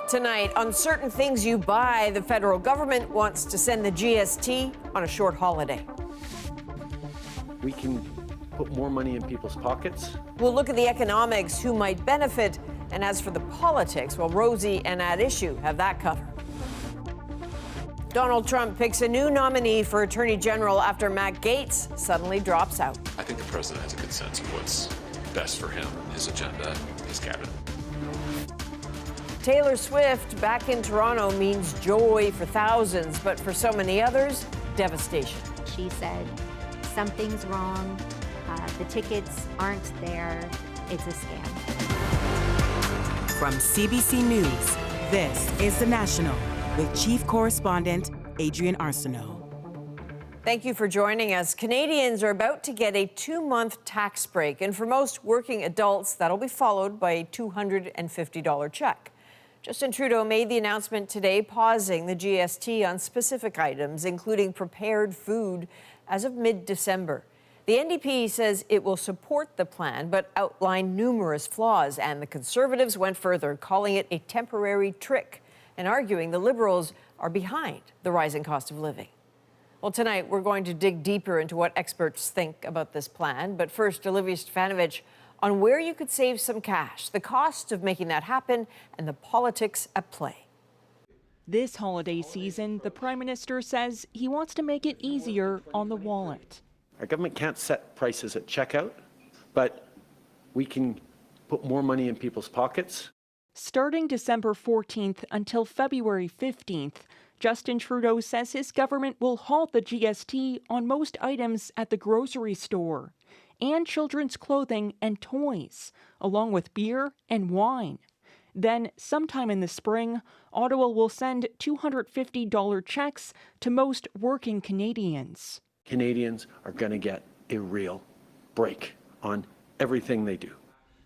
Tonight, on certain things you buy, the federal government wants to send the GST on a short holiday. We can put more money in people's pockets. We'll look at the economics, who might benefit, and as for the politics, well, Rosie and At Issue have that covered. Donald Trump picks a new nominee for Attorney General after Matt Gaetz suddenly drops out. I think the president has a good sense of what's best for him, his agenda, his cabinet. Taylor Swift back in Toronto means joy for thousands, but for so many others, devastation. She said, something's wrong, the tickets aren't there, it's a scam. From CBC News, this is The National with Chief Correspondent Adrienne Arsenault. Thank you for joining us. Canadians are about to get a 2-month tax break, and for most working adults, that'll be followed by a $250 check. Justin Trudeau made the announcement today, pausing the GST on specific items, including prepared food, as of mid-December. The NDP says it will support the plan, but outlined numerous flaws, and the Conservatives went further, calling it a temporary trick and arguing the Liberals are behind the rising cost of living. Well, tonight we're going to dig deeper into what experts think about this plan, but first, Olivia Stefanovich on where you could save some cash, the cost of making that happen, and the politics at play. This holiday season, the Prime Minister says he wants to make it easier on the wallet. Our government can't set prices at checkout, but we can put more money in people's pockets. Starting December 14th until February 15th, Justin Trudeau says his government will halt the GST on most items at the grocery store and children's clothing and toys, along with beer and wine. Then, sometime in the spring, Ottawa will send $250 checks to most working Canadians. Canadians are going to get a real break on everything they do.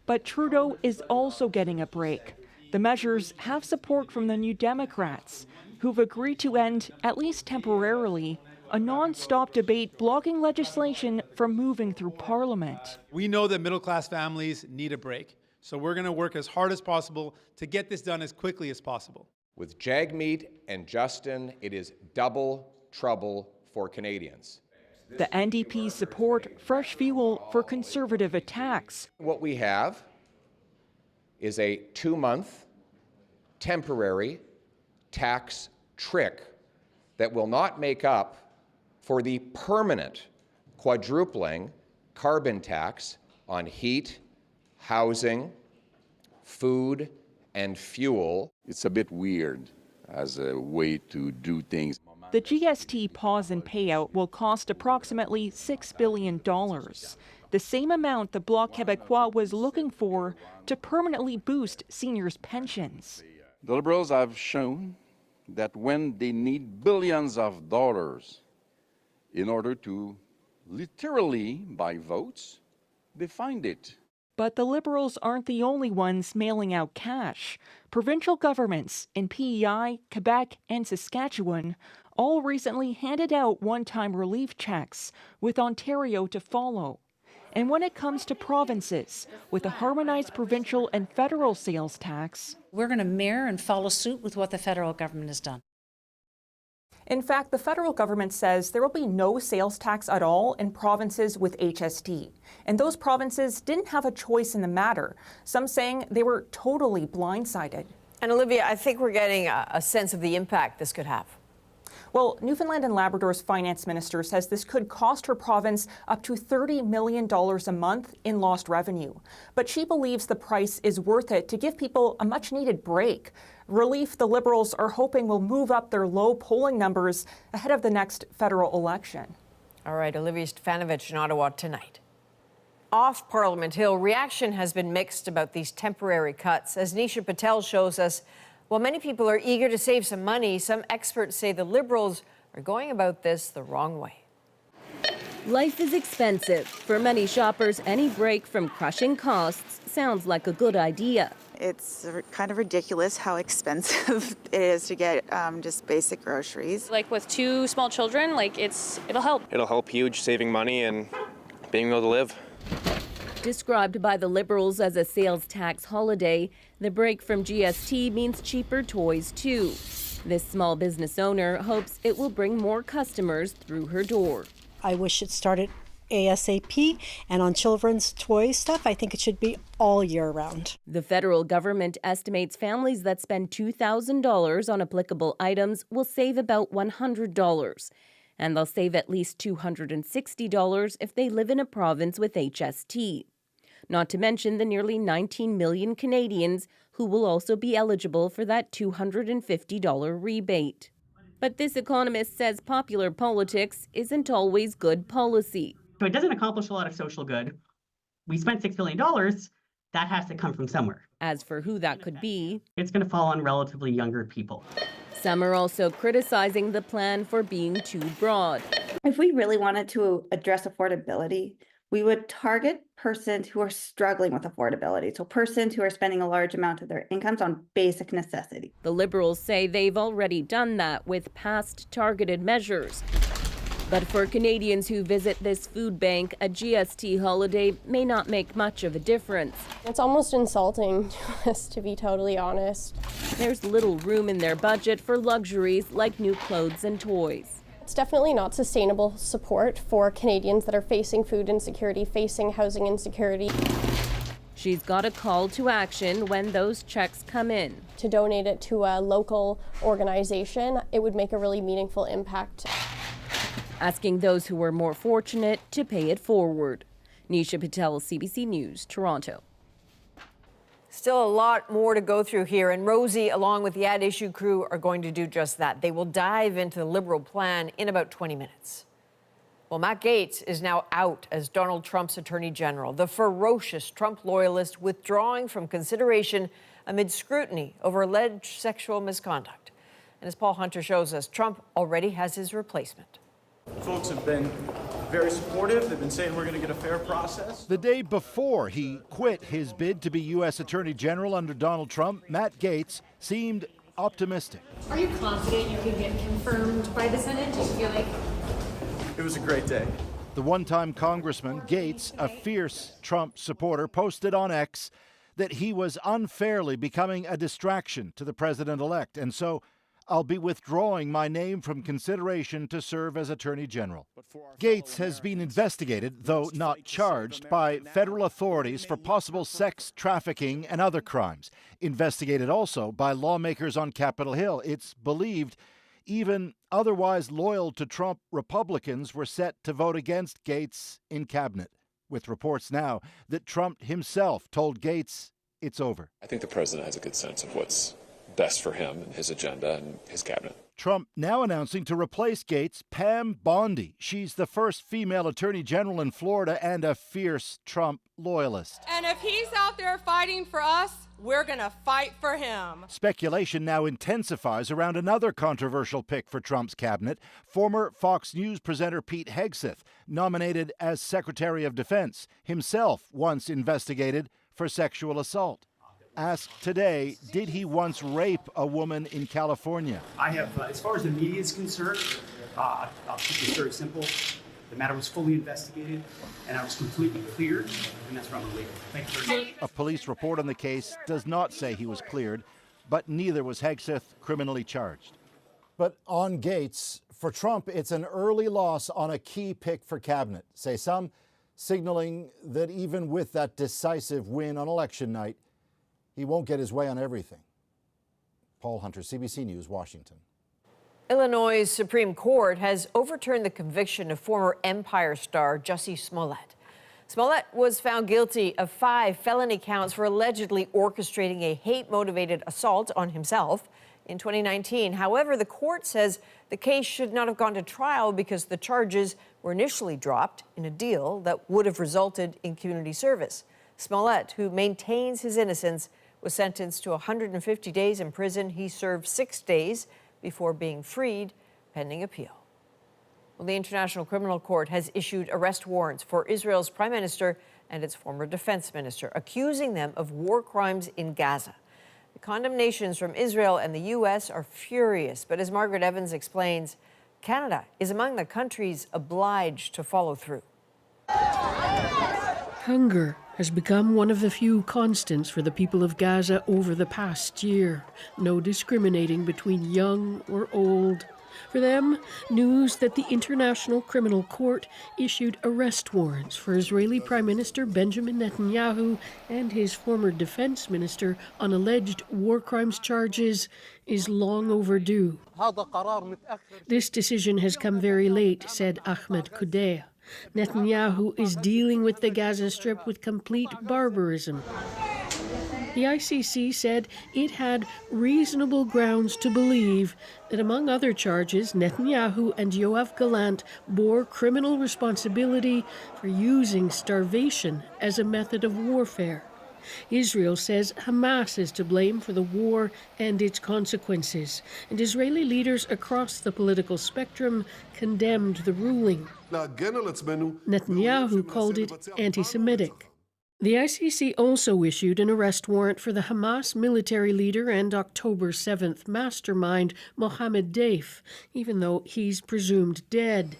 But Trudeau is also getting a break. The measures have support from the New Democrats, who've agreed to end, at least temporarily, a non-stop debate blocking legislation from moving through Parliament. We know that middle-class families need a break, so we're going to work as hard as possible to get this done as quickly as possible. With Jagmeet and Justin, it is double trouble for Canadians. The NDP support fresh fuel for Conservative attacks. What we have is a 2-month temporary tax trick that will not make up for the permanent quadrupling carbon tax on heat, housing, food, and fuel. It's a bit weird as a way to do things. The GST pause and payout will cost approximately $6 billion, the same amount the Bloc Québécois was looking for to permanently boost seniors' pensions. The Liberals have shown that when they need billions of dollars in order to literally buy votes, they find it. But the Liberals aren't the only ones mailing out cash. Provincial governments in PEI, Quebec, and Saskatchewan all recently handed out one-time relief checks, with Ontario to follow. And when it comes to provinces, with a harmonized provincial and federal sales tax, we're going to mirror and follow suit with what the federal government has done. In fact, the federal government says there will be no sales tax at all in provinces with HST. And those provinces didn't have a choice in the matter, some saying they were totally blindsided. And Olivia, I think we're getting a sense of the impact this could have. Well, Newfoundland and Labrador's finance minister says this could cost her province up to $30 million a month in lost revenue. But she believes the price is worth it to give people a much-needed break. Relief the Liberals are hoping will move up their low polling numbers ahead of the next federal election. All right, Olivia Stefanovich in Ottawa tonight. Off Parliament Hill, reaction has been mixed about these temporary cuts. As Nisha Patel shows us, while many people are eager to save some money, some experts say the Liberals are going about this the wrong way. Life is expensive. For many shoppers, any break from crushing costs sounds like a good idea. It's kind of ridiculous how expensive it is to get just basic groceries. Like with 2 small children, it'll help. It'll help huge, saving money and being able to live. Described by the Liberals as a sales tax holiday, the break from GST means cheaper toys too. This small business owner hopes it will bring more customers through her door. I wish it started ASAP, and on children's toy stuff, I think it should be all year round. The federal government estimates families that spend $2,000 on applicable items will save about $100. And they'll save at least $260 if they live in a province with HST. Not to mention the nearly 19 million Canadians who will also be eligible for that $250 rebate. But this economist says popular politics isn't always good policy. So it doesn't accomplish a lot of social good. We spent $6 billion. That has to come from somewhere. As for who that could be, it's going to fall on relatively younger people. Some are also criticizing the plan for being too broad. If we really wanted to address affordability, we would target persons who are struggling with affordability. So persons who are spending a large amount of their incomes on basic necessities. The Liberals say they've already done that with past targeted measures. But for Canadians who visit this food bank, a GST holiday may not make much of a difference. It's almost insulting to us, to be totally honest. There's little room in their budget for luxuries like new clothes and toys. It's definitely not sustainable support for Canadians that are facing food insecurity, facing housing insecurity. She's got a call to action when those checks come in. To donate it to a local organization, it would make a really meaningful impact. Asking those who were more fortunate to pay it forward. Nisha Patel, CBC News, Toronto. Still a lot more to go through here, and Rosie, along with the Ad Issue crew, are going to do just that. They will dive into the Liberal plan in about 20 minutes. Well, Matt Gaetz is now out as Donald Trump's Attorney General, the ferocious Trump loyalist withdrawing from consideration amid scrutiny over alleged sexual misconduct. And as Paul Hunter shows us, Trump already has his replacement. Folks have been very supportive. They've been saying we're going to get a fair process. The day before he quit his bid to be U.S. Attorney General under Donald Trump, Matt Gaetz seemed optimistic. Are you confident you can get confirmed by the Senate? Do you feel like... It was a great day. The one-time congressman, Gaetz, a fierce Trump supporter, posted on X that he was unfairly becoming a distraction to the president-elect, and so I'll be withdrawing my name from consideration to serve as Attorney General. Gaetz has been investigated, though not charged, by federal authorities for possible sex trafficking and other crimes. Investigated also by lawmakers on Capitol Hill. It's believed even otherwise loyal to Trump Republicans were set to vote against Gaetz in cabinet, with reports now that Trump himself told Gaetz it's over. I think the president has a good sense of what's best for him and his agenda and his cabinet. Trump now announcing to replace Gaetz Pam Bondi. She's the first female attorney general in Florida and a fierce Trump loyalist. And if he's out there fighting for us, we're going to fight for him. Speculation now intensifies around another controversial pick for Trump's cabinet, former Fox News presenter Pete Hegseth, nominated as Secretary of Defense, himself once investigated for sexual assault. Asked today, did he once rape a woman in California? I have, as far as the media is concerned, I'll keep this very simple. The matter was fully investigated, and I was completely cleared, and that's where I'm going to leave it. Thank you very much. A police report on the case does not say he was cleared, but neither was Hegseth criminally charged. But on Gaetz, for Trump, it's an early loss on a key pick for cabinet, say some, signaling that even with that decisive win on election night, he won't get his way on everything. Paul Hunter, CBC News, Washington. Illinois' Supreme Court has overturned the conviction of former Empire star Jussie Smollett. Smollett was found guilty of 5 felony counts for allegedly orchestrating a hate-motivated assault on himself in 2019. However, the court says the case should not have gone to trial because the charges were initially dropped in a deal that would have resulted in community service. Smollett, who maintains his innocence, was sentenced to 150 days in prison. He served 6 days before being freed, pending appeal. Well, the International Criminal Court has issued arrest warrants for Israel's prime minister and its former defense minister, accusing them of war crimes in Gaza. The condemnations from Israel and the U.S. are furious, but as Margaret Evans explains, Canada is among the countries obliged to follow through. Hunger has become one of the few constants for the people of Gaza over the past year. No discriminating between young or old. For them, news that the International Criminal Court issued arrest warrants for Israeli Prime Minister Benjamin Netanyahu and his former defense minister on alleged war crimes charges is long overdue. This decision has come very late, said Ahmed Kudea. Netanyahu is dealing with the Gaza Strip with complete barbarism. The ICC said it had reasonable grounds to believe that, among other charges, Netanyahu and Gallant bore criminal responsibility for using starvation as a method of warfare. Israel says Hamas is to blame for the war and its consequences, and Israeli leaders across the political spectrum condemned the ruling. Netanyahu called it anti-Semitic. The ICC also issued an arrest warrant for the Hamas military leader and October 7th mastermind, Mohammed Deif, even though he's presumed dead.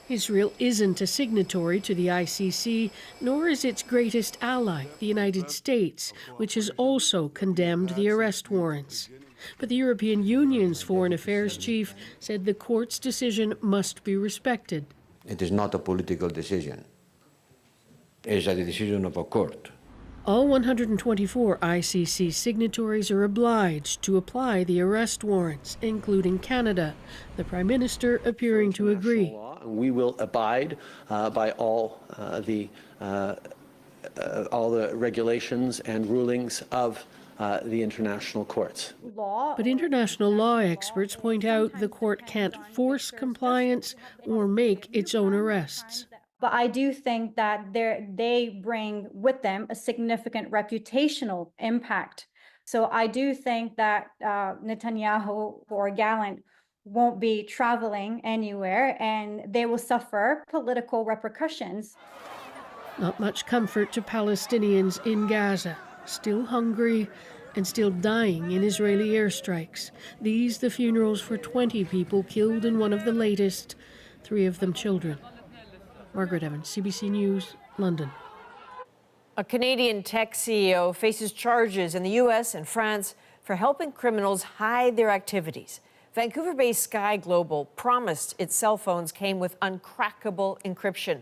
Israel isn't a signatory to the ICC, nor is its greatest ally, the United States, which has also condemned the arrest warrants. But the European Union's foreign affairs chief said the court's decision must be respected. It is not a political decision. It is a decision of a court. All 124 ICC signatories are obliged to apply the arrest warrants, including Canada, the Prime Minister appearing to agree. We will abide by all the regulations and rulings of the international courts. But international law experts point out the court can't force compliance or make its own arrests. But I do think that they bring with them a significant reputational impact. So I do think that Netanyahu or Gallant won't be traveling anywhere, and they will suffer political repercussions. Not much comfort to Palestinians in Gaza, still hungry and still dying in Israeli airstrikes. These the funerals for 20 people killed in one of the latest, 3 of them children. Margaret Evans, CBC News, London. A Canadian tech CEO faces charges in the U.S. and France for helping criminals hide their activities. Vancouver-based Sky Global promised its cell phones came with uncrackable encryption,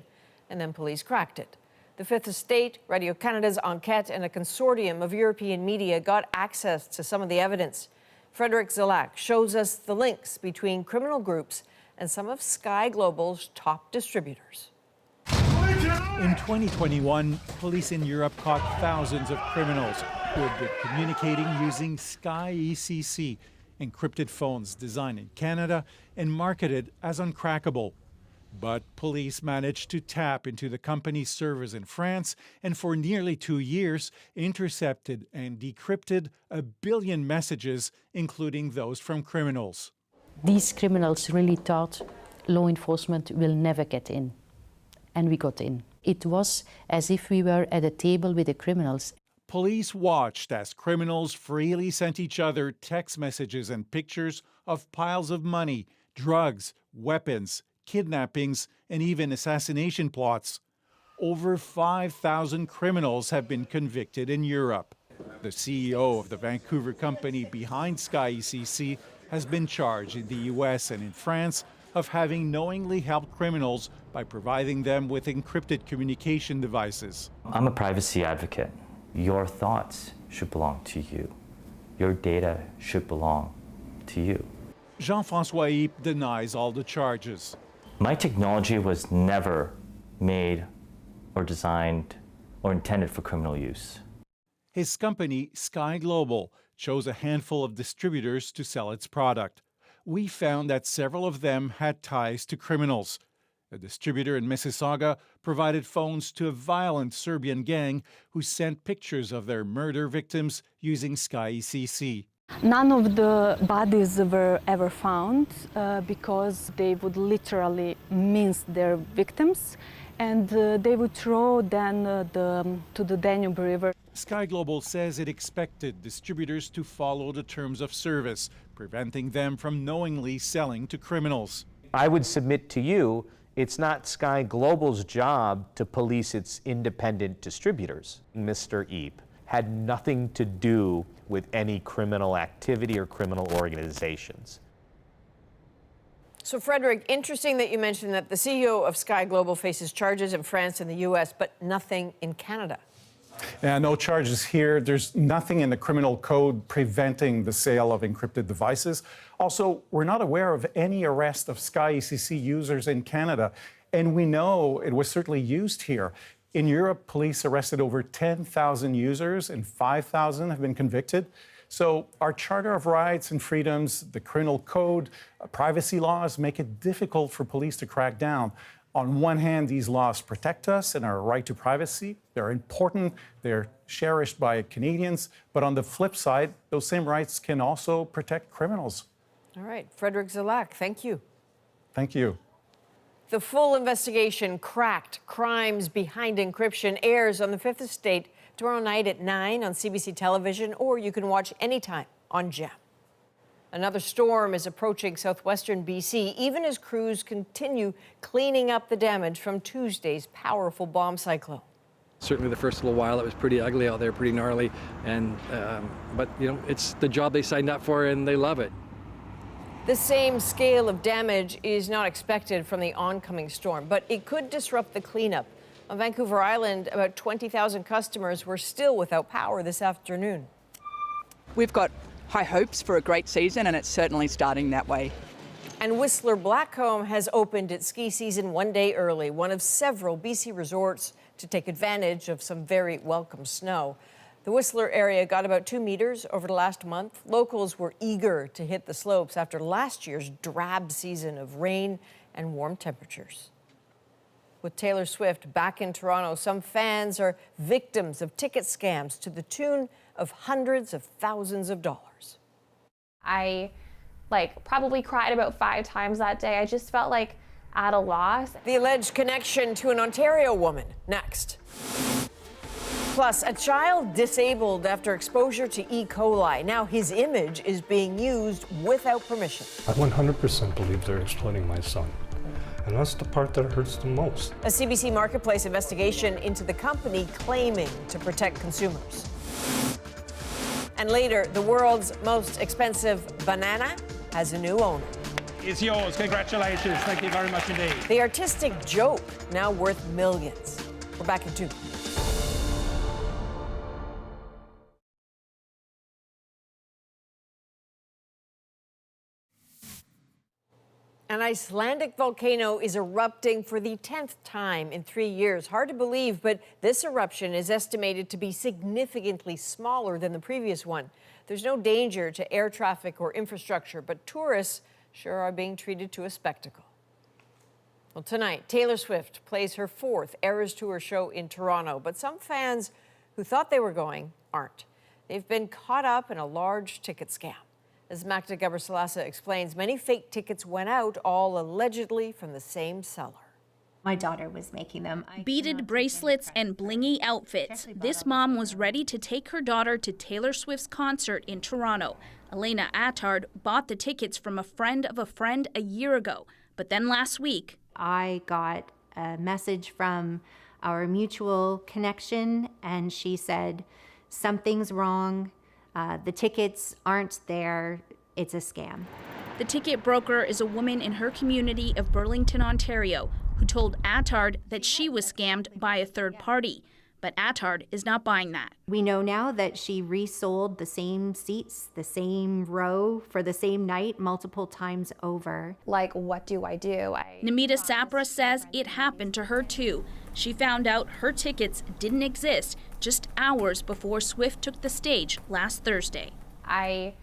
and then police cracked it. The Fifth Estate, Radio-Canada's Enquête, and a consortium of European media got access to some of the evidence. Frederick Zilak shows us the links between criminal groups and some of Sky Global's top distributors. In 2021, police in Europe caught thousands of criminals who had been communicating using Sky ECC, encrypted phones designed in Canada and marketed as uncrackable. But police managed to tap into the company's servers in France and for nearly 2 years intercepted and decrypted 1 billion messages, including those from criminals. These criminals really thought law enforcement will never get in. And we got in. It was as if we were at a table with the criminals. Police watched as criminals freely sent each other text messages and pictures of piles of money, drugs, weapons, kidnappings, and even assassination plots. Over 5,000 criminals have been convicted in Europe. The CEO of the Vancouver company behind Sky ECC has been charged in the US and in France of having knowingly helped criminals by providing them with encrypted communication devices. I'm a privacy advocate. Your thoughts should belong to you. Your data should belong to you. Jean-François Ypes denies all the charges. My technology was never made or designed or intended for criminal use. His company, Sky Global, chose a handful of distributors to sell its product. We found that several of them had ties to criminals. A distributor in Mississauga provided phones to a violent Serbian gang who sent pictures of their murder victims using Sky ECC. None of the bodies were ever found because they would literally mince their victims and they would throw them to the Danube River. Sky Global says it expected distributors to follow the terms of service, preventing them from knowingly selling to criminals. I would submit to you, It's not Sky Global's job to police its independent distributors. Mr. Eep had nothing to do with any criminal activity or criminal organizations. So, Frederick, interesting that you mentioned that the CEO of Sky Global faces charges in France and the U.S., but nothing in Canada. Yeah, no charges here. There's nothing in the criminal code preventing the sale of encrypted devices. Also, we're not aware of any arrest of Sky ECC users in Canada, and we know it was certainly used here. In Europe, police arrested over 10,000 users and 5,000 have been convicted. So our Charter of Rights and Freedoms, the criminal code, privacy laws make it difficult for police to crack down. On one hand, these laws protect us and our right to privacy. They're important, they're cherished by Canadians. But on the flip side, those same rights can also protect criminals. All right, Frederick Zalak, thank you. Thank you. The full investigation, Cracked: Crimes Behind Encryption, airs on the 5th Estate tomorrow night at 9 on CBC television, or you can watch anytime on GEM. Another storm is approaching southwestern BC, even as crews continue cleaning up the damage from Tuesday's powerful bomb cyclone. Certainly the first little while it was pretty ugly out there, pretty gnarly, and but you know, it's the job they signed up for and they love it. The same scale of damage is not expected from the oncoming storm, but it could disrupt the cleanup. On Vancouver Island, about 20,000 customers were still without power this afternoon. We've got high hopes for a great season, and it's certainly starting that way. And Whistler Blackcomb has opened its ski season one day early, one of several BC resorts to take advantage of some very welcome snow. The Whistler area got about 2 meters over the last month. Locals were eager to hit the slopes after last year's drab season of rain and warm temperatures. With Taylor Swift back in Toronto, some fans are victims of ticket scams to the tune of hundreds of thousands of dollars. I probably cried about 5 times that day. I just felt like at a loss. The alleged connection to an Ontario woman, next. Plus, a child disabled after exposure to E. coli. Now his image is being used without permission. I 100% believe they're exploiting my son. And that's the part that hurts the most. A CBC Marketplace investigation into the company claiming to protect consumers. And later, the world's most expensive banana has a new owner. It's yours. Congratulations. Thank you very much indeed. The artistic joke, now worth millions. We're back in 2. An Icelandic volcano is erupting for the 10th time in 3 years. Hard to believe, but this eruption is estimated to be significantly smaller than the previous one. There's no danger to air traffic or infrastructure, but tourists sure are being treated to a spectacle. Well, tonight, Taylor Swift plays her 4th Eras Tour show in Toronto, but some fans who thought they were going aren't. They've been caught up in a large ticket scam. As Magda Gabrisalasa explains, many fake tickets went out, all allegedly from the same seller. My daughter was making them. Beaded bracelets and blingy outfits. This mom was ready to take her daughter to Taylor Swift's concert in Toronto. Elena Attard bought the tickets from a friend of a friend a year ago. But then last week, I got a message from our mutual connection, and she said, something's wrong. The tickets aren't there. It's a scam. The ticket broker is a woman in her community of Burlington, Ontario, who told Attard that she was scammed by a third party. But Attard is not buying that. We know now that she resold the same seats, the same row for the same night multiple times over. Like, what do I do? Namita Sapra says it happened to her too. She found out her tickets didn't exist just hours before Swift took the stage last Thursday. I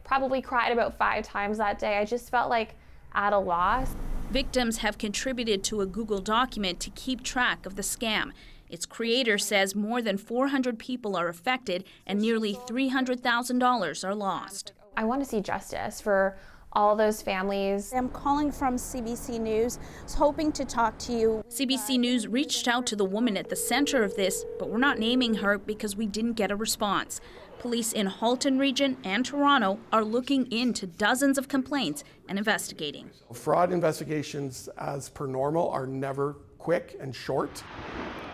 probably cried about 5 times that day. I just felt like at a loss. Victims have contributed to a Google document to keep track of the scam. Its creator says more than 400 people are affected and nearly $300,000 are lost. I want to see justice for all those families. I'm calling from CBC News, hoping to talk to you. CBC News reached out to the woman at the center of this, but we're not naming her because we didn't get a response. Police in Halton Region and Toronto are looking into dozens of complaints and investigating. Fraud investigations, as per normal, are never quick and short.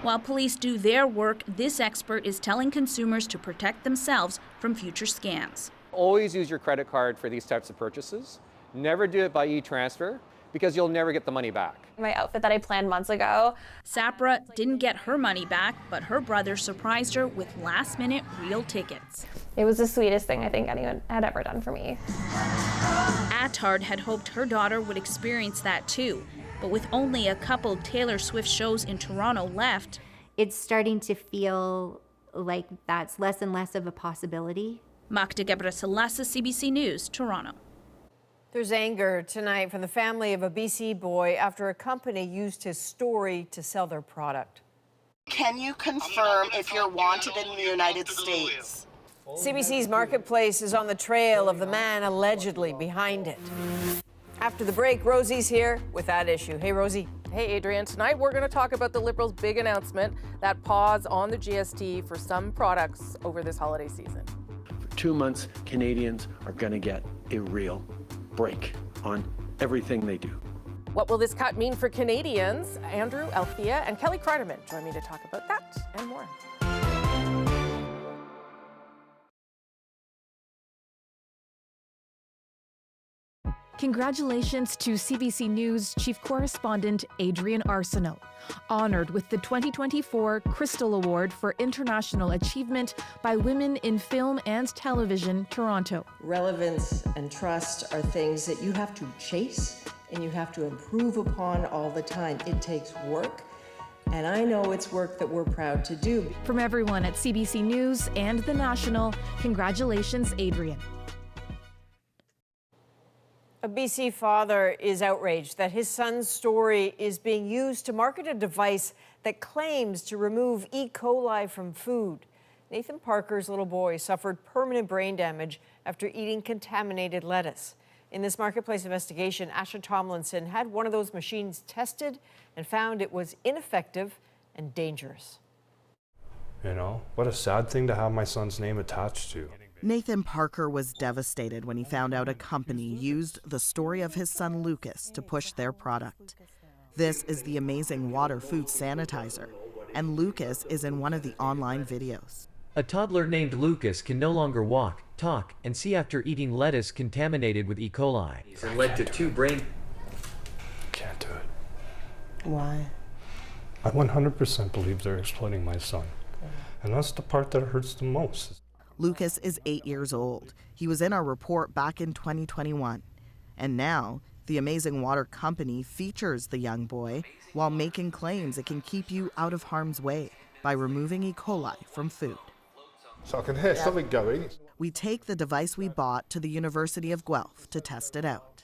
While police do their work, this expert is telling consumers to protect themselves from future scams. Always use your credit card for these types of purchases. Never do it by e-transfer because you'll never get the money back. My outfit that I planned months ago. Sapra didn't get her money back, but her brother surprised her with last-minute real tickets. It was the sweetest thing I think anyone had ever done for me. Attard had hoped her daughter would experience that too, but with only a couple Taylor Swift shows in Toronto left, it's starting to feel like that's less and less of a possibility. Magda Gebrselassie, CBC News, Toronto. There's anger tonight from the family of a BC boy after a company used his story to sell their product. Can you confirm if you're wanted in the United States? CBC's Marketplace is on the trail of the man allegedly behind it. After the break, Rosie's here with that issue. Hey, Rosie. Hey, Adrienne. Tonight we're going to talk about the Liberals' big announcement, that pause on the GST for some products over this holiday season. For 2 months, Canadians are going to get a real break on everything they do. What will this cut mean for Canadians? Andrew, Althea, and Kelly Kreiderman join me to talk about that and more. Congratulations to CBC News Chief Correspondent Adrienne Arsenault, honored with the 2024 Crystal Award for International Achievement by Women in Film and Television, Toronto. Relevance and trust are things that you have to chase and you have to improve upon all the time. It takes work, and I know it's work that we're proud to do. From everyone at CBC News and The National, congratulations, Adrienne. A BC father is outraged that his son's story is being used to market a device that claims to remove E. coli from food. Nathan Parker's little boy suffered permanent brain damage after eating contaminated lettuce. In this Marketplace investigation, Asha Tomlinson had one of those machines tested and found it was ineffective and dangerous. You know, what a sad thing to have my son's name attached to. Nathan Parker was devastated when he found out a company used the story of his son Lucas to push their product. This is the Amazing Water food sanitizer, and Lucas is in one of the online videos. A toddler named Lucas can no longer walk, talk, and see after eating lettuce contaminated with E. coli. It led to 2 brain... Can't do it. Why? I 100% believe they're exploiting my son. And that's the part that hurts the most. Lucas is 8 years old. He was in our report back in 2021. And now, the Amazing Water company features the young boy while making claims it can keep you out of harm's way by removing E. coli from food. So I can hear something going. We take the device we bought to the University of Guelph to test it out.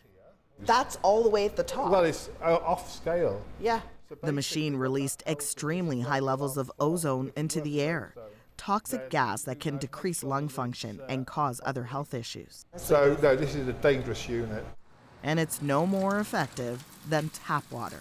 That's all the way at the top. Well, it's off scale. Yeah. The machine released extremely high levels of ozone into the air, toxic gas that can decrease lung function and cause other health issues. So, no, this is a dangerous unit. And it's no more effective than tap water.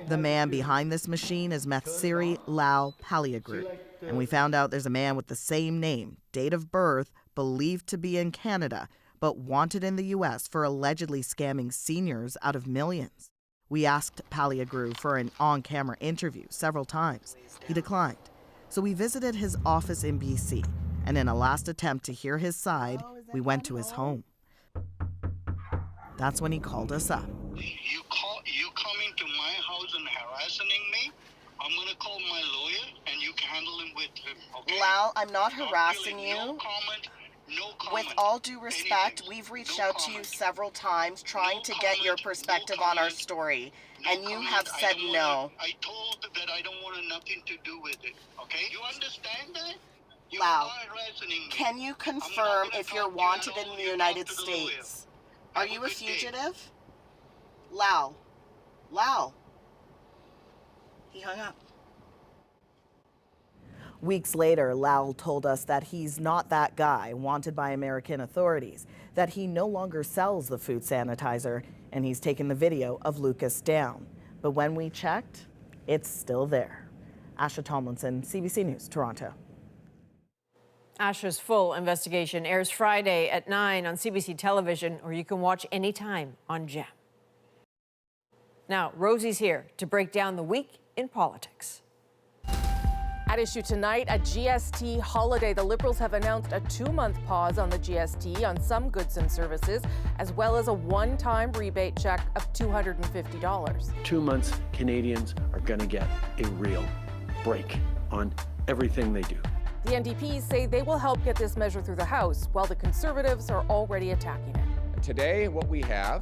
The man behind this machine is Methsiri Lal Paliagru, and we found out there's a man with the same name, date of birth, believed to be in Canada, but wanted in the U.S. for allegedly scamming seniors out of millions. We asked Paliagru for an on-camera interview several times. He declined. So we visited his office in BC, and in a last attempt to hear his side, we went to his home. That's when he called us up. You coming to my house and harassing me? I'm gonna call my lawyer and you can handle him with him, okay? Lal, I'm not harassing you. No comment. With all due respect, we've reached out to you several times trying to get your perspective on our story, and you have said no. I told that I don't want nothing to do with it, okay? You understand that? Lal, can you confirm if you're wanted in the United States? Are you a fugitive? Lal. He hung up. Weeks later, Lal told us that he's not that guy wanted by American authorities, that he no longer sells the food sanitizer, and he's taken the video of Lucas down. But when we checked, it's still there. Asha Tomlinson, CBC News, Toronto. Asha's full investigation airs Friday at 9 on CBC television, or you can watch anytime on GEM. Now, Rosie's here to break down the week in politics. At issue tonight, a GST holiday. The Liberals have announced a 2-month pause on the GST on some goods and services, as well as a one-time rebate check of $250. 2 months, Canadians are going to get a real break on everything they do. The NDPs say they will help get this measure through the House, while the Conservatives are already attacking it. Today, what we have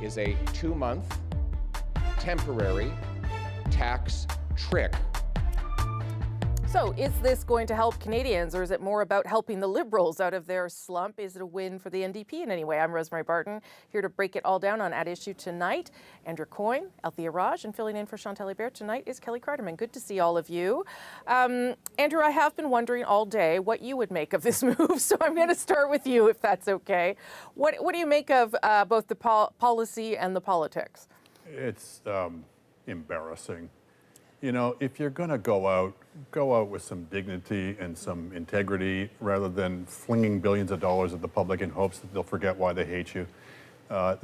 is a 2-month temporary tax trick. So is this going to help Canadians, or is it more about helping the Liberals out of their slump? Is it a win for the NDP in any way? I'm Rosemary Barton, here to break it all down on At Issue tonight. Andrew Coyne, Althea Raj, and filling in for Chantal Hébert tonight is Kelly Cardamon. Good to see all of you. Andrew, I have been wondering all day what you would make of this move, so I'm going to start with you, if that's okay. What do you make of both the policy and the politics? It's embarrassing. You know, if you're going to go out with some dignity and some integrity rather than flinging billions of dollars at the public in hopes that they'll forget why they hate you.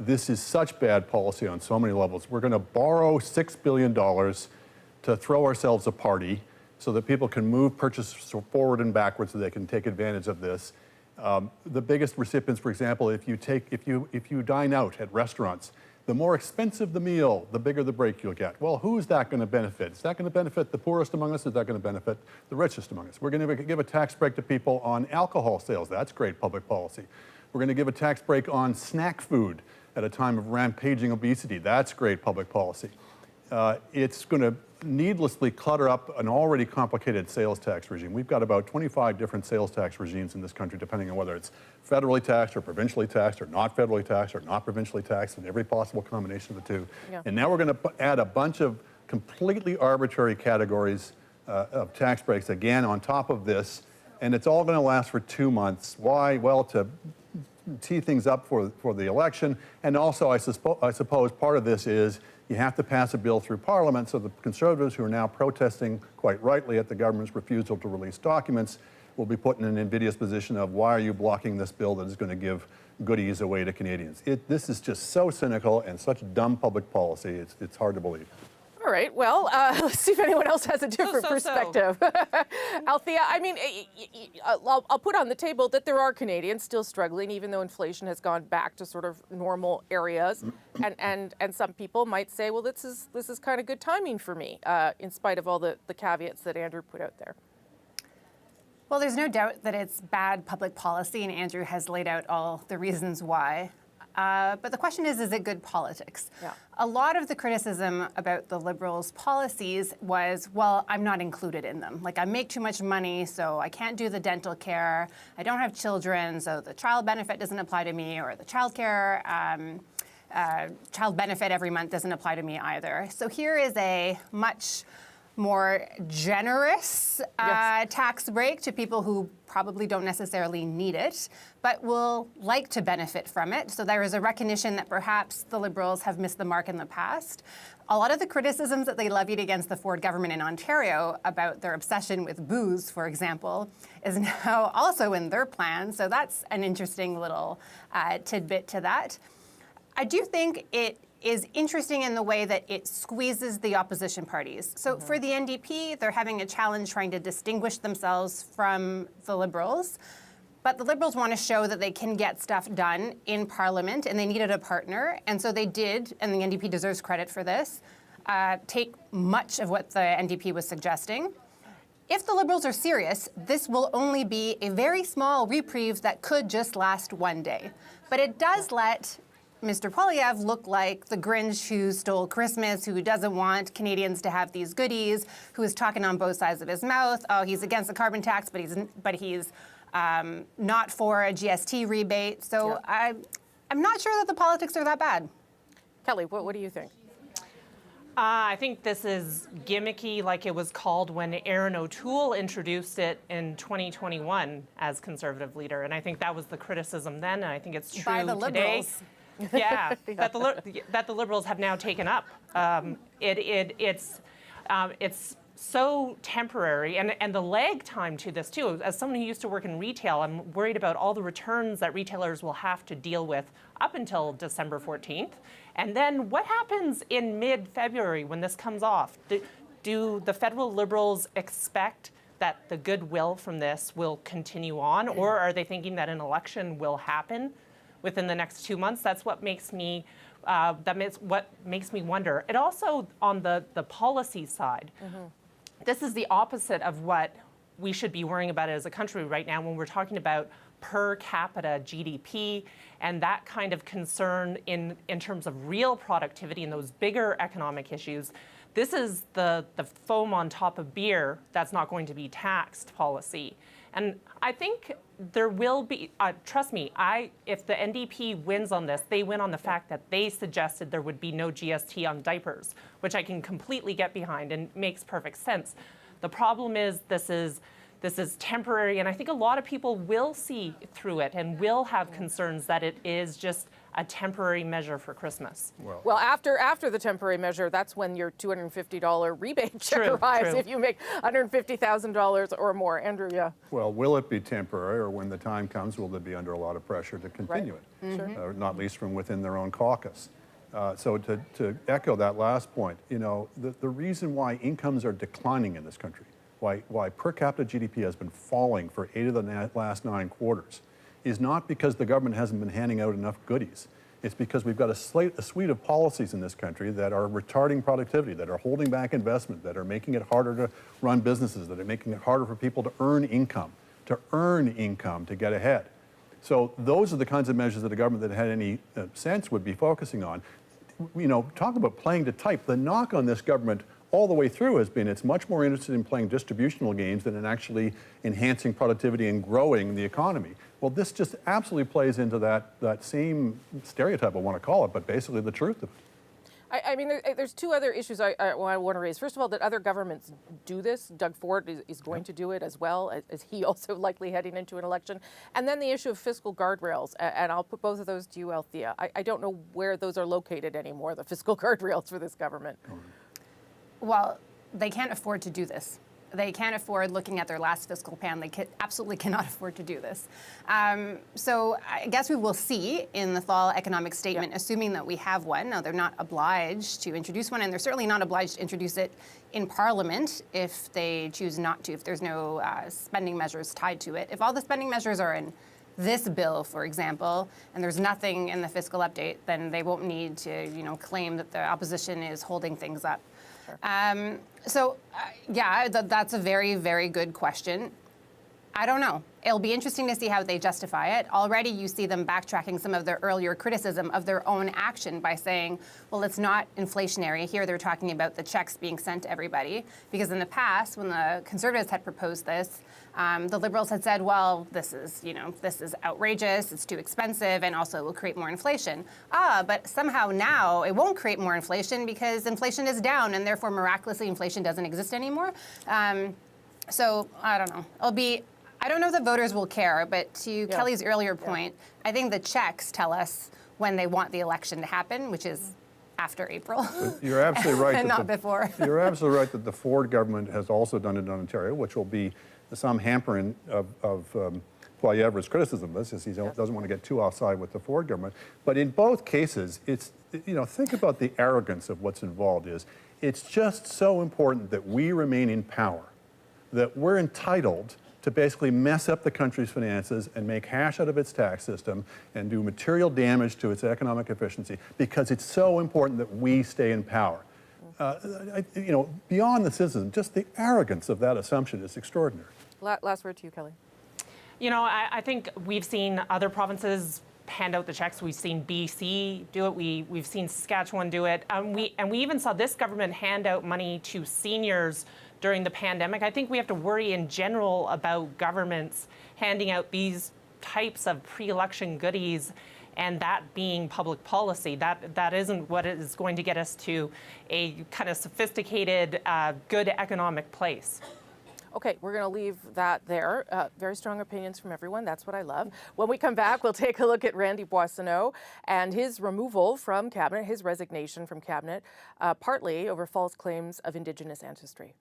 This is such bad policy on so many levels. We're going to borrow $6 billion to throw ourselves a party so that people can move purchases forward and backwards so they can take advantage of this. The biggest recipients, for example, if you dine out at restaurants, the more expensive the meal, the bigger the break you'll get. Well, who's that going to benefit? Is that going to benefit the poorest among us? Or is that going to benefit the richest among us? We're going to give a tax break to people on alcohol sales. That's great public policy. We're going to give a tax break on snack food at a time of rampaging obesity. That's great public policy. It's going to needlessly clutter up an already complicated sales tax regime. We've got about 25 different sales tax regimes in this country, depending on whether it's federally taxed or provincially taxed or not federally taxed or not provincially taxed, and every possible combination of the two. Yeah. And now we're going to add a bunch of completely arbitrary categories of tax breaks again on top of this, and it's all going to last for 2 months. Why? Well, to tee things up for the election, and also I suppose part of this is you have to pass a bill through Parliament, so the Conservatives, who are now protesting quite rightly at the government's refusal to release documents, will be put in an invidious position of, why are you blocking this bill that is going to give goodies away to Canadians? This is just so cynical and such dumb public policy, it's hard to believe. All right, well, let's see if anyone else has a different perspective. Althea, I mean, I'll put on the table that there are Canadians still struggling, even though inflation has gone back to sort of normal areas. And some people might say, well, this is kind of good timing for me, in spite of all the caveats that Andrew put out there. Well, there's no doubt that it's bad public policy, and Andrew has laid out all the reasons why. But the question is it good politics? Yeah. A lot of the criticism about the Liberals' policies was, well, I'm not included in them. Like, I make too much money, so I can't do the dental care. I don't have children, so the child benefit doesn't apply to me, or the child care, child benefit every month doesn't apply to me either. So here is a much more generous tax break to people who probably don't necessarily need it, but will like to benefit from it. So there is a recognition that perhaps the Liberals have missed the mark in the past. A lot of the criticisms that they levied against the Ford government in Ontario about their obsession with booze, for example, is now also in their plan. So that's an interesting little tidbit to that. I do think it is interesting in the way that it squeezes the opposition parties. So for the NDP, they're having a challenge trying to distinguish themselves from the Liberals. But the Liberals want to show that they can get stuff done in Parliament, and they needed a partner. And so they did, and the NDP deserves credit for this, take much of what the NDP was suggesting. If the Liberals are serious, this will only be a very small reprieve that could just last one day. But it does let Mr. Poilievre look like the Grinch who stole Christmas, who doesn't want Canadians to have these goodies, who is talking on both sides of his mouth. Oh, he's against the carbon tax, but he's not for a GST rebate. So yeah. I'm not sure that the politics are that bad. Kelly, what do you think? I think this is gimmicky, like it was called when Aaron O'Toole introduced it in 2021 as Conservative leader. And I think that was the criticism then, and I think it's true By the today. Liberals. Yeah, that the Liberals have now taken up. It's so temporary, and the lag time to this too. As someone who used to work in retail, I'm worried about all the returns that retailers will have to deal with up until December 14th. And then what happens in mid-February when this comes off? Do the federal Liberals expect that the goodwill from this will continue on, or are they thinking that an election will happen within the next 2 months? That's what makes me what makes me wonder. It also, on the policy side, this is the opposite of what we should be worrying about as a country right now when we're talking about per capita GDP and that kind of concern in terms of real productivity and those bigger economic issues. This is the foam on top of beer that's not going to be taxed policy. And I think there will be, trust me, if the NDP wins on this, they win on the fact that they suggested there would be no GST on diapers, which I can completely get behind and makes perfect sense. The problem is this is temporary, and I think a lot of people will see through it and will have concerns that it is just a temporary measure for Christmas. Well, after the temporary measure, that's when your $250 rebate check arrives if you make $150,000 or more. Andrew, yeah. Well, will it be temporary, or when the time comes, will they be under a lot of pressure to continue Right. it? Not least from within their own caucus. So to echo that last point, you know, the reason why incomes are declining in this country, why per capita GDP has been falling for 8 of the last 9 quarters, is not because the government hasn't been handing out enough goodies. It's because we've got a suite of policies in this country that are retarding productivity, that are holding back investment, that are making it harder to run businesses, that are making it harder for people to earn income to get ahead. So those are the kinds of measures that a government that had any sense would be focusing on. You know, talk about playing to type. The knock on this government all the way through has been it's much more interested in playing distributional games than in actually enhancing productivity and growing the economy. Well, this just absolutely plays into that same stereotype, I want to call it, but basically the truth of it. I mean, there's 2 other issues I want to raise. First of all, that other governments do this. Doug Ford is going to do it as well, as he also likely heading into an election. And then the issue of fiscal guardrails, and I'll put both of those to you, Althea. I don't know where those are located anymore, the fiscal guardrails for this government. Well, they can't afford to do this. They can't afford, looking at their last fiscal plan, they absolutely cannot afford to do this. So I guess we will see in the fall economic statement, assuming that we have one. Now, they're not obliged to introduce one, and they're certainly not obliged to introduce it in Parliament if they choose not to, if there's no spending measures tied to it. If all the spending measures are in this bill, for example, and there's nothing in the fiscal update, then they won't need to, claim that the opposition is holding things up. That's a very, very good question. I don't know. It'll be interesting to see how they justify it. Already you see them backtracking some of their earlier criticism of their own action by saying, well, it's not inflationary. Here they're talking about the checks being sent to everybody. Because in the past, when the Conservatives had proposed this, the Liberals had said, well, this is outrageous, it's too expensive, and also will create more inflation. But somehow now it won't create more inflation because inflation is down, and therefore miraculously inflation doesn't exist anymore. So I don't know. I don't know if the voters will care, but to Kelly's earlier point, I think the checks tell us when they want the election to happen, which is after April. You're absolutely right. And not before. You're absolutely right that the Ford government has also done it in Ontario, which will be some hampering of Poilievre's criticism of this, as he doesn't want to get too offside with the Ford government. But in both cases, it's, think about the arrogance of what's involved it's just so important that we remain in power, that we're entitled to basically mess up the country's finances and make hash out of its tax system and do material damage to its economic efficiency because it's so important that we stay in power. Beyond the citizen, just the arrogance of that assumption is extraordinary. Last word to you, Kelly. I think we've seen other provinces hand out the checks. We've seen BC do it. We've seen Saskatchewan do it. We even saw this government hand out money to seniors during the pandemic. I think we have to worry in general about governments handing out these types of pre-election goodies and that being public policy. That isn't what is going to get us to a kind of sophisticated, good economic place. Okay, we're going to leave that there. Very strong opinions from everyone. That's what I love. When we come back, we'll take a look at Randy Boissonnault and his removal from cabinet, his resignation from cabinet, partly over false claims of Indigenous ancestry.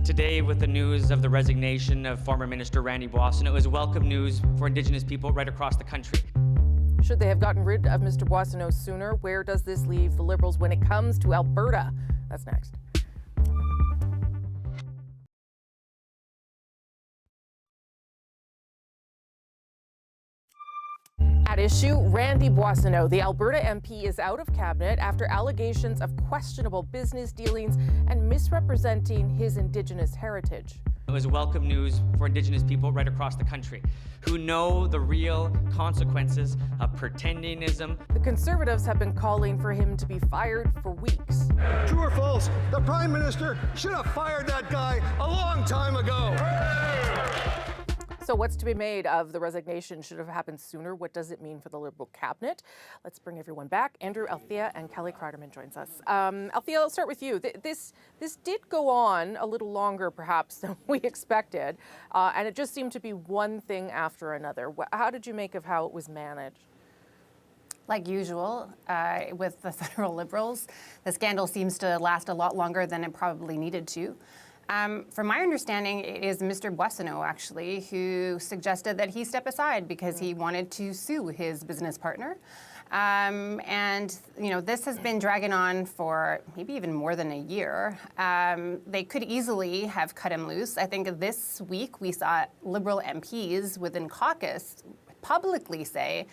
Today, with the news of the resignation of former Minister Randy Boissonnault, is welcome news for Indigenous people right across the country. Should they have gotten rid of Mr. Boissonnault sooner? Where does this leave the Liberals when it comes to Alberta? That's next. At issue, Randy Boissonnault, the Alberta MP, is out of cabinet after allegations of questionable business dealings and misrepresenting his Indigenous heritage. It was welcome news for Indigenous people right across the country who know the real consequences of pretendingism. The Conservatives have been calling for him to be fired for weeks. True or false? The Prime Minister should have fired that guy a long time ago. So what's to be made of the resignation? Should have happened sooner. What does it mean for the Liberal cabinet? Let's bring everyone back. Andrew, Althea, and Kelly Kreiderman joins us. Althea, I'll start with you. This did go on a little longer, perhaps, than we expected, and it just seemed to be one thing after another. How did you make of how it was managed? Like usual, with the federal Liberals, the scandal seems to last a lot longer than it probably needed to. From my understanding, it is Mr. Boissonnault, actually, who suggested that he step aside because he wanted to sue his business partner. And, you know, this has been dragging on for maybe even more than a year. They could easily have cut him loose. I think this week we saw Liberal MPs within caucus publicly say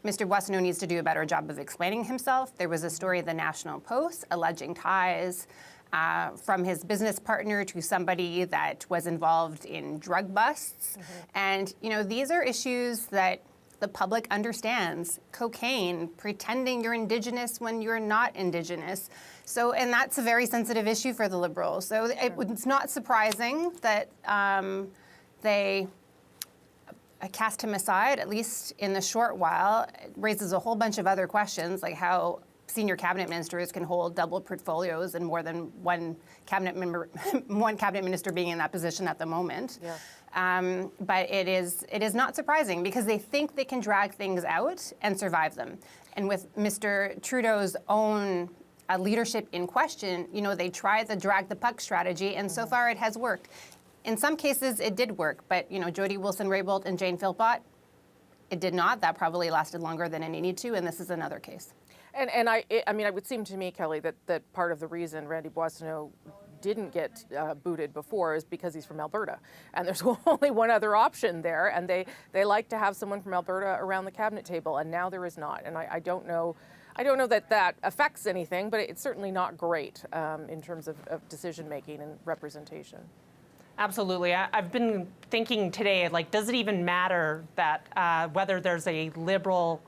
Mr. Boissonnault needs to do a better job of explaining himself. There was a story in the National Post alleging ties from his business partner to somebody that was involved in drug busts. And, you know, these are issues that the public understands. Cocaine, pretending you're Indigenous when you're not Indigenous. So, and that's a very sensitive issue for the Liberals. So it's not surprising that they cast him aside, at least in the short while. It raises a whole bunch of other questions, like how senior cabinet ministers can hold double portfolios and more than one cabinet member, one cabinet minister being in that position at the moment. Yeah. But it is not surprising because they think they can drag things out and survive them. And with Mr. Trudeau's own leadership in question, you know, they tried the drag the puck strategy, and so far it has worked. In some cases, it did work, but you know, Jody Wilson-Raybould and Jane Philpott, it did not. That probably lasted longer than it needed to, and this is another case. And I mean, it would seem to me, Kelly, that part of the reason Randy Boissonnault didn't get booted before is because he's from Alberta, and there's only one other option there, and they like to have someone from Alberta around the cabinet table, and now there is not, and I don't know that affects anything, but it's certainly not great in terms of decision making and representation. Absolutely. I've been thinking today, like, does it even matter that whether there's a Liberal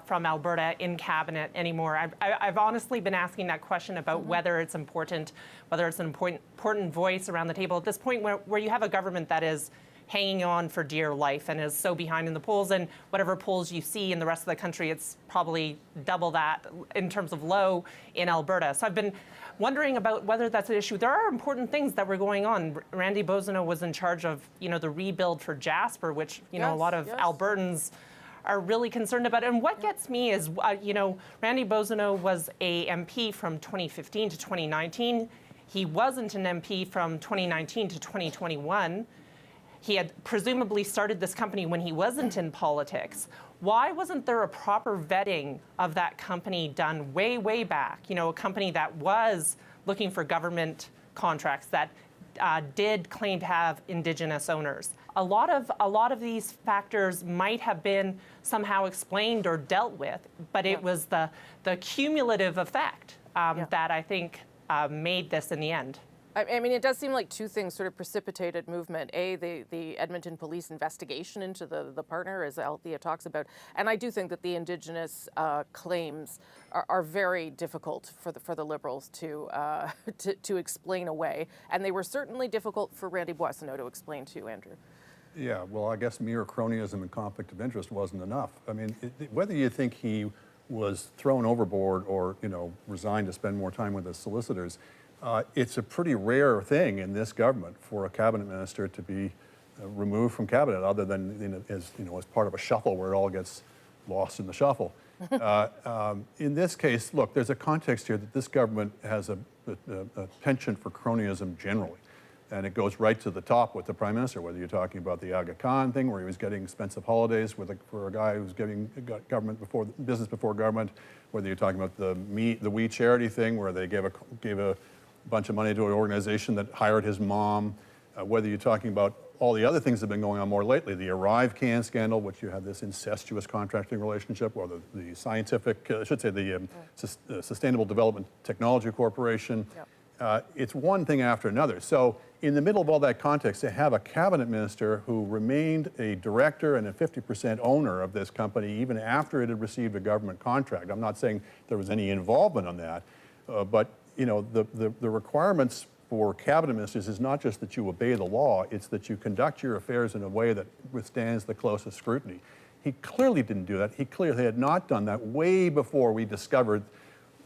from Alberta in cabinet anymore? I've honestly been asking that question about whether it's important, whether it's an important voice around the table at this point where you have a government that is hanging on for dear life and is so behind in the polls, and whatever polls you see in the rest of the country, it's probably double that in terms of low in Alberta. So I've been wondering about whether that's an issue. There are important things that were going on. Randy Boissonnault was in charge of, you know, the rebuild for Jasper, which, you know, a lot of Albertans are really concerned about. And what gets me is, you know, Randy Boissonnault was a MP from 2015 to 2019. He wasn't an MP from 2019 to 2021. He had presumably started this company when he wasn't in politics. Why wasn't there a proper vetting of that company done way, way back? You know, a company that was looking for government contracts that did claim to have Indigenous owners. A lot of these factors might have been somehow explained or dealt with, but it was the cumulative effect that I think made this in the end. I mean, it does seem like two things sort of precipitated movement. A, the Edmonton police investigation into the partner, as Althea talks about. And I do think that the Indigenous claims are very difficult for the Liberals to explain away. And they were certainly difficult for Randy Boissonnault to explain too, Andrew. Yeah, well, I guess mere cronyism and conflict of interest wasn't enough. I mean, whether you think he was thrown overboard or, resigned to spend more time with his solicitors, it's a pretty rare thing in this government for a cabinet minister to be removed from cabinet, other than as part of a shuffle where it all gets lost in the shuffle. In this case, look, there's a context here that this government has a penchant for cronyism generally. And it goes right to the top with the Prime Minister, whether you're talking about the Aga Khan thing, where he was getting expensive holidays for a guy who's giving business before government, whether you're talking about the We Charity thing, where they gave a bunch of money to an organization that hired his mom, whether you're talking about all the other things that have been going on more lately, the Arrive Can scandal, which you have this incestuous contracting relationship, or the Sustainable Development Technology Corporation. Yep. It's one thing after another. So in the middle of all that context, to have a cabinet minister who remained a director and a 50% owner of this company even after it had received a government contract. I'm not saying there was any involvement on that, but the requirements for cabinet ministers is not just that you obey the law, it's that you conduct your affairs in a way that withstands the closest scrutiny. He clearly didn't do that. He clearly had not done that way before we discovered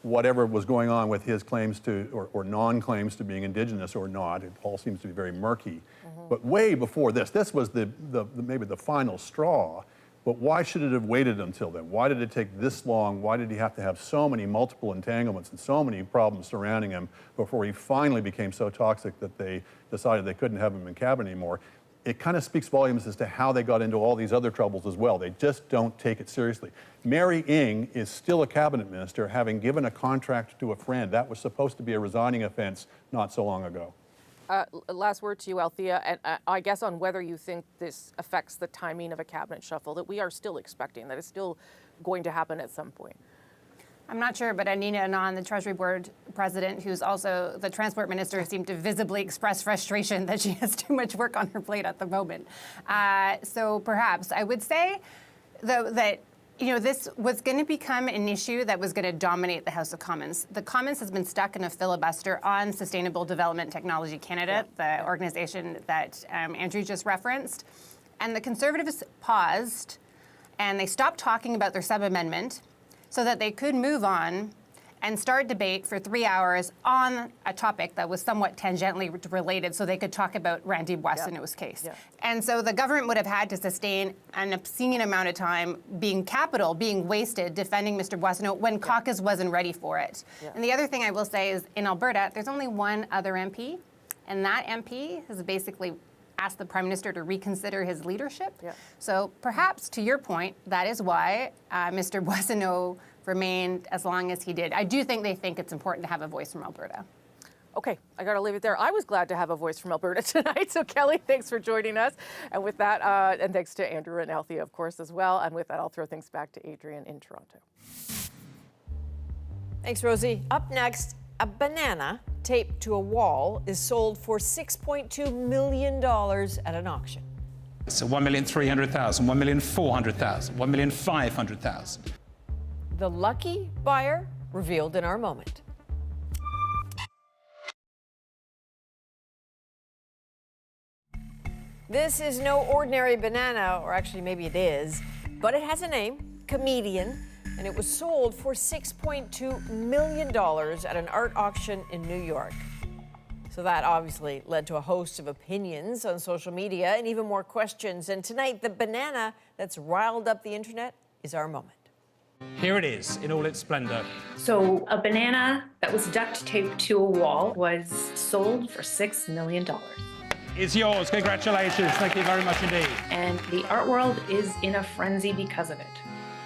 whatever was going on with his claims to, or non-claims to being Indigenous or not. It all seems to be very murky. Mm-hmm. But way before this was maybe the final straw. But why should it have waited until then? Why did it take this long? Why did he have to have so many multiple entanglements and so many problems surrounding him before he finally became so toxic that they decided they couldn't have him in cabinet anymore? It kind of speaks volumes as to how they got into all these other troubles as well. They just don't take it seriously. Mary Ng is still a cabinet minister, having given a contract to a friend. That was supposed to be a resigning offense not so long ago. Last word to you, Althea, and I guess on whether you think this affects the timing of a cabinet shuffle that we are still expecting, that is still going to happen at some point. I'm not sure, but Nina Anand, the Treasury Board president, who's also the transport minister, seemed to visibly express frustration that she has too much work on her plate at the moment. So perhaps I would say, though, that this was going to become an issue that was going to dominate the House of Commons. The Commons has been stuck in a filibuster on Sustainable Development Technology Canada, the organization that Andrew just referenced. And the Conservatives paused, and they stopped talking about their sub-amendment so that they could move on and start debate for 3 hours on a topic that was somewhat tangentially related, so they could talk about Randy Boissonnault's case. Yeah. And so the government would have had to sustain an obscene amount of time being wasted defending Mr. Boissonnault when caucus wasn't ready for it. Yeah. And the other thing I will say is in Alberta, there's only one other MP, and that MP has basically asked the Prime Minister to reconsider his leadership. Yeah. So perhaps, to your point, that is why Mr. Boissonnault remained as long as he did. I do think they think it's important to have a voice from Alberta. Okay, I got to leave it there. I was glad to have a voice from Alberta tonight. So Kelly, thanks for joining us. And with that, and thanks to Andrew and Althea, of course, as well. And with that, I'll throw things back to Adrienne in Toronto. Thanks, Rosie. Up next, a banana taped to a wall is sold for $6.2 million at an auction. So 1,300,000, 1,400,000, 1,500,000. The lucky buyer revealed in our moment. This is no ordinary banana, or actually maybe it is, but it has a name, Comedian, and it was sold for $6.2 million at an art auction in New York. So that obviously led to a host of opinions on social media and even more questions. And tonight, the banana that's riled up the internet is our moment. Here it is in all its splendor. So a banana that was duct taped to a wall was sold for $6 million. It's yours. Congratulations. Thank you very much indeed. And the art world is in a frenzy because of it.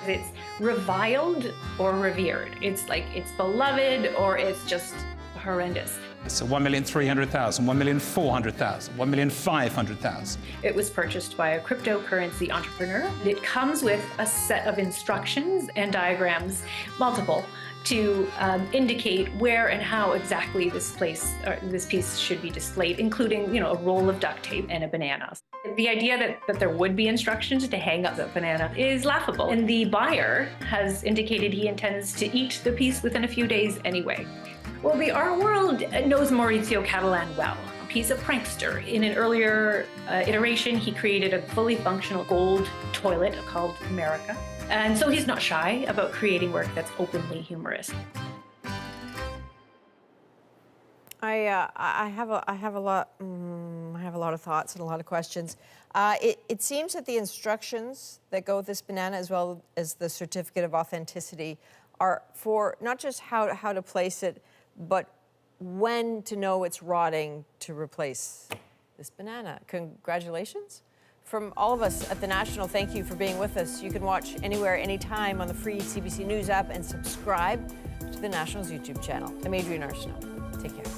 It's reviled or revered. It's like it's beloved or it's just horrendous. So 1,300,000, 1,400,000, 1,500,000. It was purchased by a cryptocurrency entrepreneur. It comes with a set of instructions and diagrams, multiple, to indicate where and how exactly this piece should be displayed, including, a roll of duct tape and a banana. The idea that there would be instructions to hang up the banana is laughable. And the buyer has indicated he intends to eat the piece within a few days anyway. Well, the art world knows Mauricio Catalan well. He's a prankster. In an earlier iteration, he created a fully functional gold toilet called America. And so he's not shy about creating work that's openly humorous. I have a lot of thoughts and a lot of questions. It seems that the instructions that go with this banana, as well as the certificate of authenticity, are for not just how to place it, but when to know it's rotting to replace this banana. Congratulations. From all of us at The National, thank you for being with us. You can watch anywhere, anytime on the free CBC News app and subscribe to The National's YouTube channel. I'm Adrienne Arsenault. Take care.